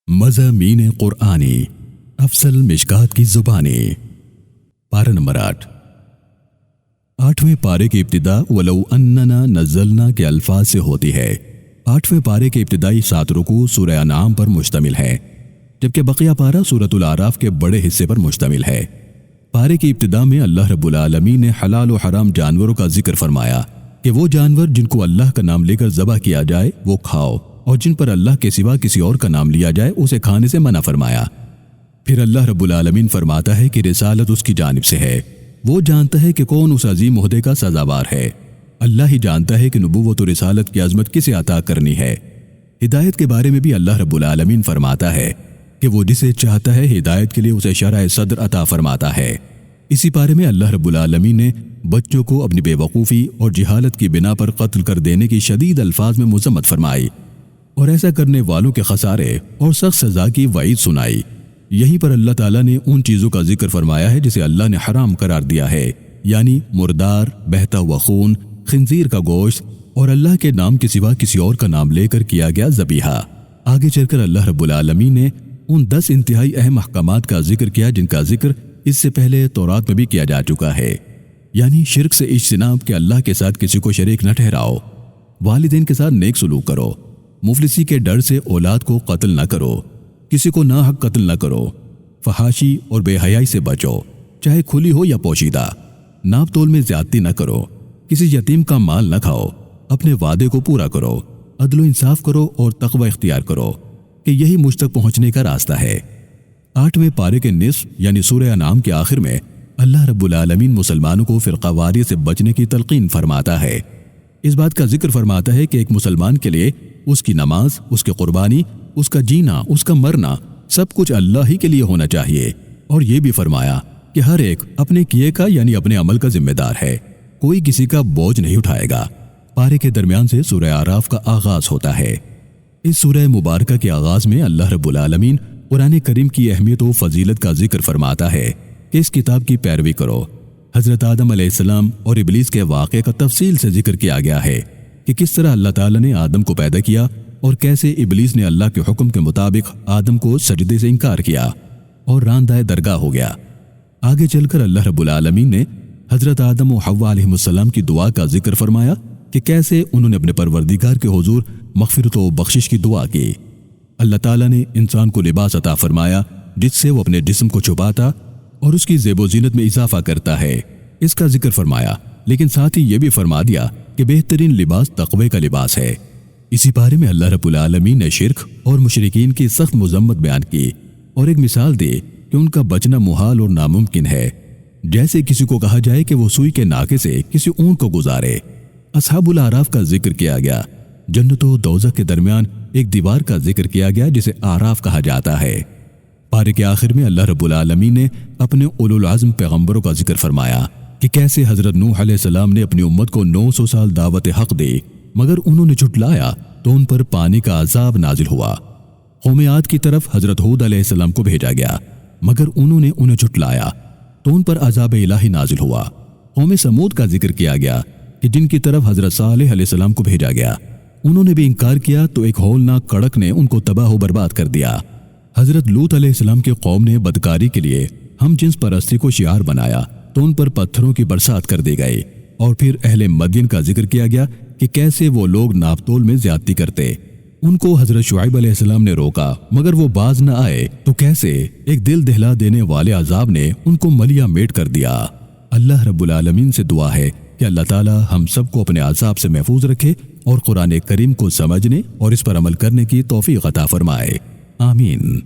مضامین قرآنی افضل مشکات کی زبانی پارہ نمبر 8ویں پارے کی ابتدا ولو اننا نزلنا کے الفاظ سے ہوتی ہے۔ 8ویں پارے کے ابتدائی 7 رکوع سورہ انعام پر مشتمل ہے، جبکہ بقیہ پارہ سورۃ الاعراف کے بڑے حصے پر مشتمل ہے۔ پارے کی ابتدا میں اللہ رب العالمین نے حلال و حرام جانوروں کا ذکر فرمایا کہ وہ جانور جن کو اللہ کا نام لے کر ذبح کیا جائے وہ کھاؤ، اور جن پر اللہ کے سوا کسی اور کا نام لیا جائے اسے کھانے سے منع فرمایا۔ پھر اللہ رب العالمین فرماتا ہے کہ رسالت اس کی جانب سے ہے، وہ جانتا ہے کہ کون اس عظیم عہدے کا سزاوار ہے۔ اللہ ہی جانتا ہے کہ نبوت و رسالت کی عظمت کسے عطا کرنی ہے۔ ہدایت کے بارے میں بھی اللہ رب العالمین فرماتا ہے کہ وہ جسے چاہتا ہے ہدایت کے لیے اسے شرح صدر عطا فرماتا ہے۔ اسی پارے میں اللہ رب العالمین نے بچوں کو اپنی بے وقوفی اور جہالت کی بنا پر قتل کر دینے کی شدید الفاظ میں مذمت فرمائی، اور ایسا کرنے والوں کے خسارے اور سخت سزا کی وعید سنائی۔ یہیں پر اللہ تعالیٰ نے ان چیزوں کا ذکر فرمایا ہے جسے اللہ نے حرام قرار دیا ہے، یعنی مردار، بہتا ہوا خون، خنزیر کا گوشت اور اللہ کے نام کے سوا کسی اور کا نام لے کر کیا گیا ذبیحہ۔ آگے چل کر اللہ رب العالمین نے ان 10 انتہائی اہم احکامات کا ذکر کیا جن کا ذکر اس سے پہلے تورات میں بھی کیا جا چکا ہے، یعنی شرک سے اجتناب کہ اللہ کے ساتھ کسی کو شریک نہ ٹھہراؤ، والدین کے ساتھ نیک سلوک کرو، مفلسی کے ڈر سے اولاد کو قتل نہ کرو، کسی کو ناحق قتل نہ کرو، فحاشی اور بے حیائی سے بچو، چاہے کھلی ہو یا پوشیدہ، ناپ تول میں زیادتی نہ کرو، کسی یتیم کا مال نہ کھاؤ، اپنے وعدے کو پورا کرو، عدل و انصاف کرو اور تقوی اختیار کرو کہ یہی مجھ تک پہنچنے کا راستہ ہے۔ 8ویں پارے کے نصف یعنی سورہ انعام کے آخر میں اللہ رب العالمین مسلمانوں کو فرقہ واریت سے بچنے کی تلقین فرماتا ہے۔ اس بات کا ذکر فرماتا ہے کہ ایک مسلمان کے لیے اس کی نماز، اس کی قربانی، اس کا جینا، اس کا مرنا سب کچھ اللہ ہی کے لیے ہونا چاہیے، اور یہ بھی فرمایا کہ ہر ایک اپنے کیے کا یعنی اپنے عمل کا ذمہ دار ہے، کوئی کسی کا بوجھ نہیں اٹھائے گا۔ پارے کے درمیان سے سورہ اعراف کا آغاز ہوتا ہے۔ اس سورہ مبارکہ کے آغاز میں اللہ رب العالمین قرآن کریم کی اہمیت و فضیلت کا ذکر فرماتا ہے کہ اس کتاب کی پیروی کرو۔ حضرت آدم علیہ السلام اور ابلیس کے واقعے کا تفصیل سے ذکر کیا گیا ہے کہ کس طرح اللہ تعالیٰ نے آدم کو پیدا کیا اور کیسے ابلیس نے اللہ کے حکم کے مطابق آدم کو سجدے سے انکار کیا اور راندہ درگاہ ہو گیا۔ آگے چل کر اللہ رب العالمین نے حضرت آدم و حوا علیہ السلام کی دعا کا ذکر فرمایا کہ کیسے انہوں نے اپنے پروردگار کے حضور مغفرت و بخشش کی دعا کی۔ اللہ تعالیٰ نے انسان کو لباس عطا فرمایا جس سے وہ اپنے جسم کو چھپاتا اور اس کی زیب و زینت میں اضافہ کرتا ہے، اس کا ذکر فرمایا، لیکن ساتھ ہی یہ بھی فرما دیا کہ بہترین لباس تقوی کا لباس ہے۔ اسی بارے میں اللہ رب العالمین نے شرک اور مشرکین کی سخت مذمت بیان کی اور ایک مثال دی کہ ان کا بچنا محال اور ناممکن ہے، جیسے کسی کو کہا جائے کہ وہ سوئی کے ناکے سے کسی اونٹ کو گزارے۔ اصحاب الاعراف کا ذکر کیا گیا۔ جنت و دوزخ کے درمیان ایک دیوار کا ذکر کیا گیا جسے اعراف کہا جاتا ہے۔ پارے کے آخر میں اللہ رب العالمین نے اپنے اولو العزم پیغمبروں کا ذکر فرمایا کہ کیسے حضرت نوح علیہ السلام نے اپنی امت کو 900 سال دعوت حق دی، مگر انہوں نے جھٹلایا تو ان پر پانی کا عذاب نازل ہوا۔ قوم عاد کی طرف حضرت ہود علیہ السلام کو بھیجا گیا، مگر انہوں نے انہیں جھٹلایا تو ان پر عذاب الہی نازل ہوا۔ قوم سمود کا ذکر کیا گیا کہ جن کی طرف حضرت صالح علیہ السلام کو بھیجا گیا، انہوں نے بھی انکار کیا تو ایک ہولناک کڑک نے ان کو تباہ و برباد کر دیا۔ حضرت لوط علیہ السلام کی قوم نے بدکاری کے لیے ہم جنس پرستی کو شعار بنایا تو ان پر پتھروں کی برسات کر دی گئی۔ اور پھر اہل مدین کا ذکر کیا گیا کہ کیسے وہ لوگ ناپتول میں زیادتی کرتے، ان کو حضرت شعیب علیہ السلام نے روکا مگر وہ باز نہ آئے تو کیسے ایک دل دہلا دینے والے عذاب نے ان کو ملیا میٹ کر دیا۔ اللہ رب العالمین سے دعا ہے کہ اللہ تعالی ہم سب کو اپنے عذاب سے محفوظ رکھے اور قرآن کریم کو سمجھنے اور اس پر عمل کرنے کی توفیق عطا فرمائے، آمین۔